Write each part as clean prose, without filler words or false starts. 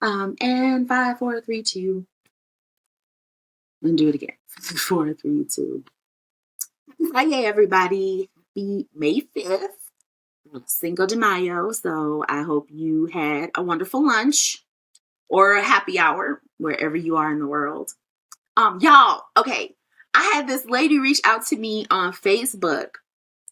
And 5, 4, 3, 2. And do it again. 4, 3, 2. Hi, hey, everybody. Happy May 5th, Cinco de Mayo. So I hope you had a wonderful lunch or a happy hour wherever you are in the world. Y'all, okay. I had this lady reach out to me on Facebook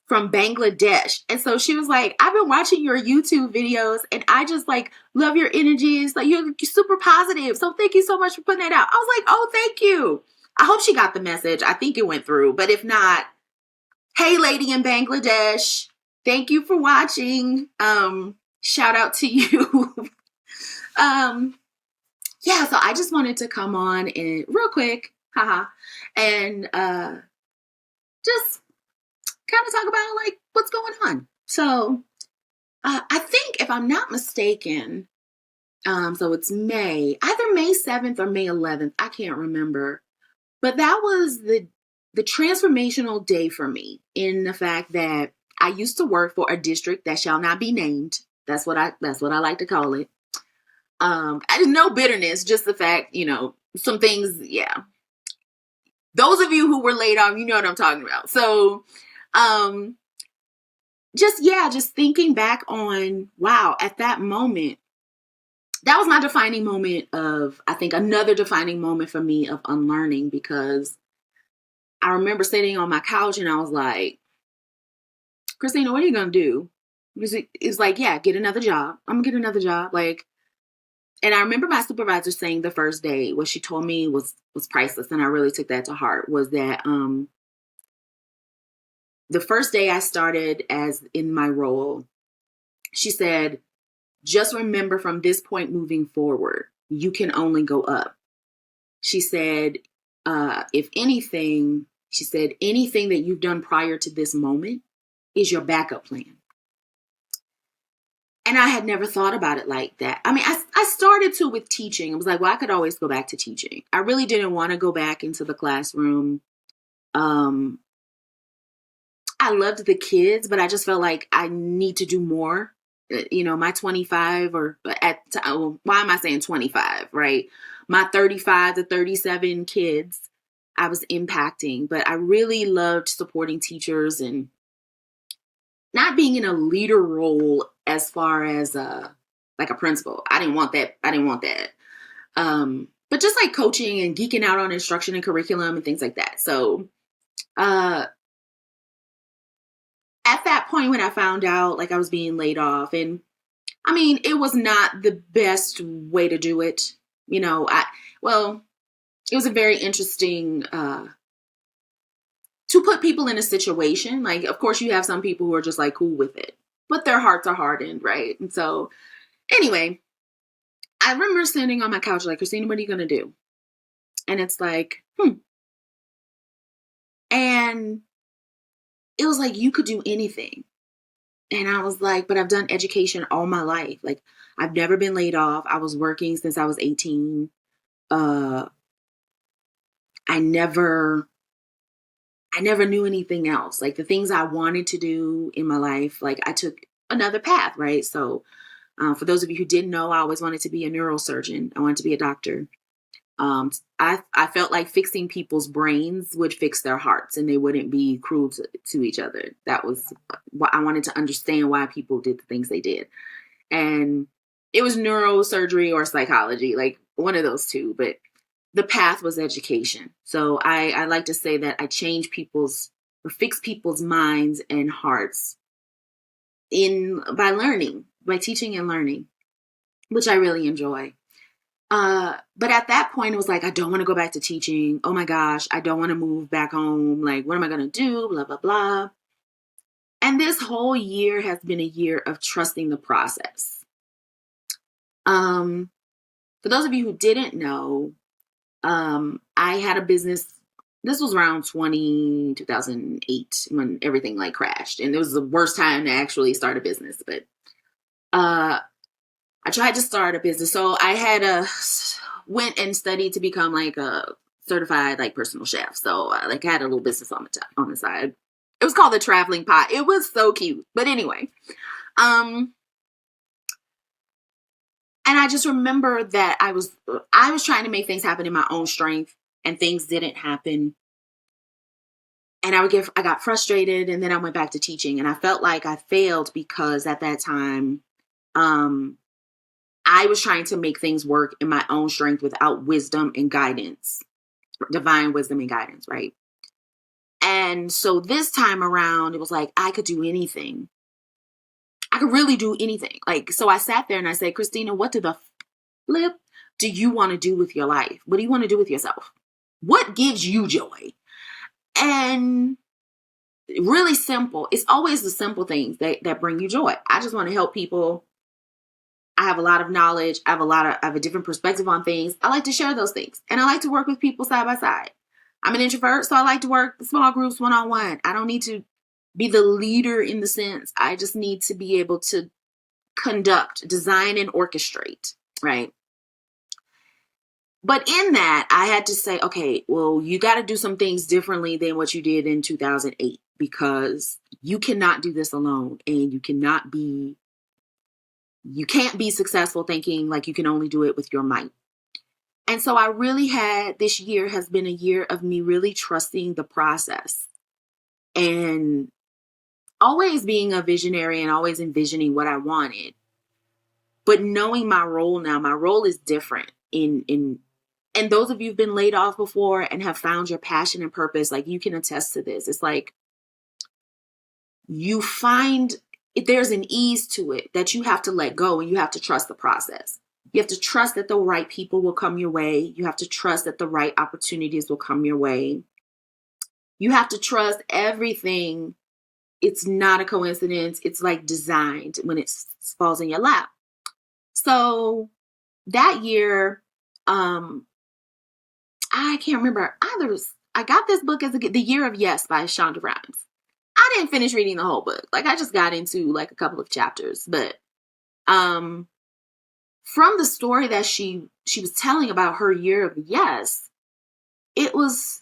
from Bangladesh. And so she was like, I've been watching your YouTube videos and I just like love your energies. Like you're super positive. So thank you so much for putting that out. I was like, oh, thank you. I hope she got the message. I think it went through, but if not, hey lady in Bangladesh, thank you for watching. Shout out to you. Yeah, so I just wanted to come on and real quick, and just kind of talk about like what's going on. So I think if I'm not mistaken, so it's either May 7th or May 11th. I can't remember, but that was the transformational day for me in the fact that I used to work for a district that shall not be named. That's what I like to call it. I no bitterness, just the fact, some things, yeah. Those of you who were laid off, you know what I'm talking about. So, just thinking back on, wow, at that moment, that was my defining moment I think another defining moment for me of unlearning, because I remember sitting on my couch and I was like, Christina, what are you going to do? It's like, yeah, get another job. I'm going to get another job. Like, and I remember my supervisor saying the first day, what she told me was priceless. And I really took that to heart, was that, the first day I started as in my role, she said, just remember from this point moving forward, you can only go up. She said, if anything, she said, anything that you've done prior to this moment is your backup plan. And I had never thought about it like that. I mean, I started to with teaching. I was like, well, I could always go back to teaching. I really didn't want to go back into the classroom. I loved the kids, but I just felt like I need to do more. My 25 or why am I saying 25, right? My 35 to 37 kids I was impacting, but I really loved supporting teachers and not being in a leader role as far as like a principal. I didn't want that. But just like coaching and geeking out on instruction and curriculum and things like that. So at that point when I found out like I was being laid off, and I mean, it was not the best way to do it. It was a very interesting to put people in a situation. Like, of course, you have some people who are just like cool with it, but their hearts are hardened, right? And so, anyway, I remember sitting on my couch like, Christina, what are you going to do? And it's like, And it was like, you could do anything. And I was like, but I've done education all my life. Like, I've never been laid off. I was working since I was 18. I never knew anything else. Like the things I wanted to do in my life, like I took another path, right? So for those of you who didn't know, I always wanted to be a neurosurgeon. I wanted to be a doctor. I felt like fixing people's brains would fix their hearts and they wouldn't be cruel to each other. That was what I wanted to understand, why people did the things they did. And it was neurosurgery or psychology, like one of those two, but the path was education. So I like to say that I fix people's minds and hearts by learning, by teaching and learning, which I really enjoy. But at that point, it was like, I don't want to go back to teaching. Oh my gosh, I don't want to move back home. Like, what am I going to do? Blah, blah, blah. And this whole year has been a year of trusting the process. For those of you who didn't know, I had a business. This was around 2008 when everything like crashed. And it was the worst time to actually start a business. But I tried to start a business. So I went and studied to become like a certified like personal chef. So I had a little business on the side. It was called the Traveling Pot. It was so cute. But anyway, And I just remember that I was trying to make things happen in my own strength, and things didn't happen. And I got frustrated, and then I went back to teaching, and I felt like I failed because at that time, um, I was trying to make things work in my own strength without wisdom and guidance, divine wisdom and guidance, right? And so this time around, it was like I could do anything. I could really do anything. Like, so I sat there and I said, Christina, what the flip do you want to do with your life? What do you want to do with yourself? What gives you joy? And really simple. It's always the simple things that bring you joy. I just want to help people. I have a lot of knowledge. I have a different perspective on things. I like to share those things. And I like to work with people side by side. I'm an introvert, so I like to work small groups one-on-one. I don't need to be the leader in the sense. I just need to be able to conduct, design, and orchestrate, right? But in that, I had to say, okay, well, you got to do some things differently than what you did in 2008, because you cannot do this alone, and you can't be successful thinking like you can only do it with your might. And so this year has been a year of me really trusting the process and always being a visionary and always envisioning what I wanted, but knowing my role now. My role is different and those of you who've been laid off before and have found your passion and purpose, like, you can attest to this. It's like you find there's an ease to it that you have to let go, and you have to trust the process. You have to trust that the right people will come your way. You have to trust that the right opportunities will come your way. You have to trust everything. It's not a coincidence. It's like designed when it falls in your lap. So that year, I can't remember. I got this book as The Year of Yes by Shonda Rhimes. I didn't finish reading the whole book. Like, I just got into like a couple of chapters, but from the story that she was telling about her year of yes, it was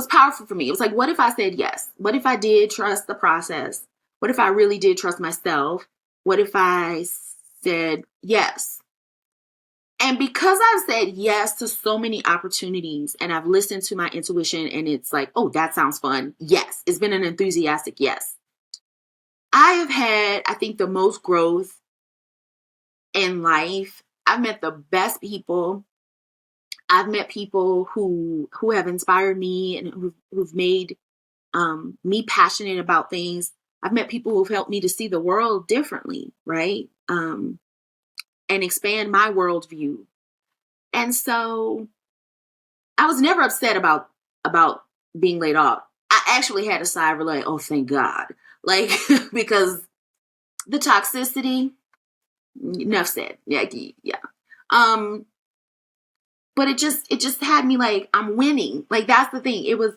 powerful for me. It was like, what if I said yes? What if I did trust the process? What if I really did trust myself? What if I said yes? And because I've said yes to so many opportunities and I've listened to my intuition and it's like, oh, that sounds fun. Yes. It's been an enthusiastic yes. I have had, I think, the most growth in life. I've met the best people. I've met people who have inspired me and who've made me passionate about things. I've met people who've helped me to see the world differently, right? And expand my worldview. And so I was never upset about being laid off. I actually had a sigh of relief. Oh, thank God. Like, because the toxicity, enough said. Yeah, yeah. But it just had me like, I'm winning. Like, that's the thing. It was,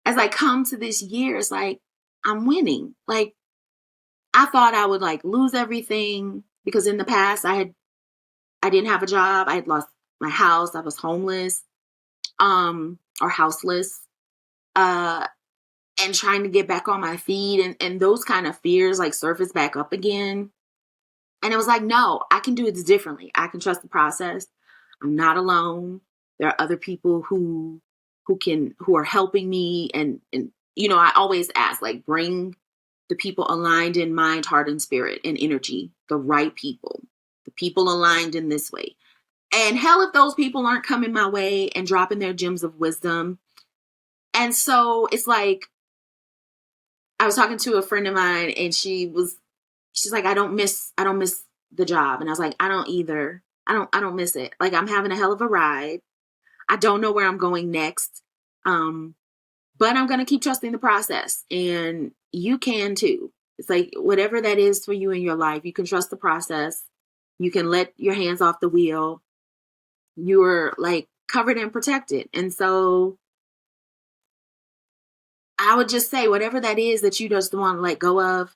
as I come to this year, it's like, I'm winning. Like, I thought I would like lose everything because in the past I didn't have a job. I had lost my house. I was homeless, or houseless, and trying to get back on my feet, and those kind of fears like surface back up again. And it was like, no, I can do it differently. I can trust the process. I'm not alone. There are other people who are helping me. And I always ask, like, bring the people aligned in mind, heart, and spirit and energy, the right people, the people aligned in this way. And hell, if those people aren't coming my way and dropping their gems of wisdom. And so it's like, I was talking to a friend of mine and she's like, I don't miss the job. And I was like, I don't either. I don't miss it. Like, I'm having a hell of a ride. I don't know where I'm going next. But I'm going to keep trusting the process, and you can too. It's like, whatever that is for you in your life, you can trust the process. You can let your hands off the wheel. You're like covered and protected. And so I would just say, whatever that is that you just want to let go of,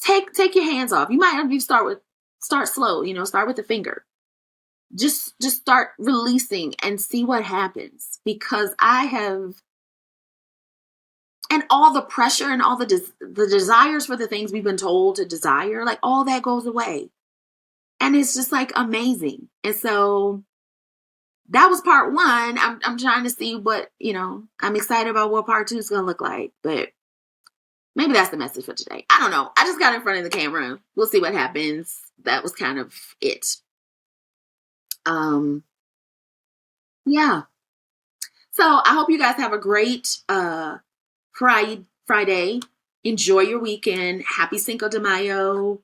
take your hands off. You might have to start slow, start with the finger. Just start releasing and see what happens, because and all the pressure and all the desires for the things we've been told to desire, like, all that goes away. And it's just like amazing. And so that was part one. I'm trying to see what, I'm excited about what part two is going to look like. But maybe that's the message for today. I don't know. I just got in front of the camera. We'll see what happens. That was kind of it. Yeah. So I hope you guys have a great Friday. Enjoy your weekend. Happy Cinco de Mayo.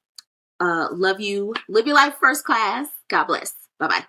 Love you. Live your life first class. God bless. Bye-bye.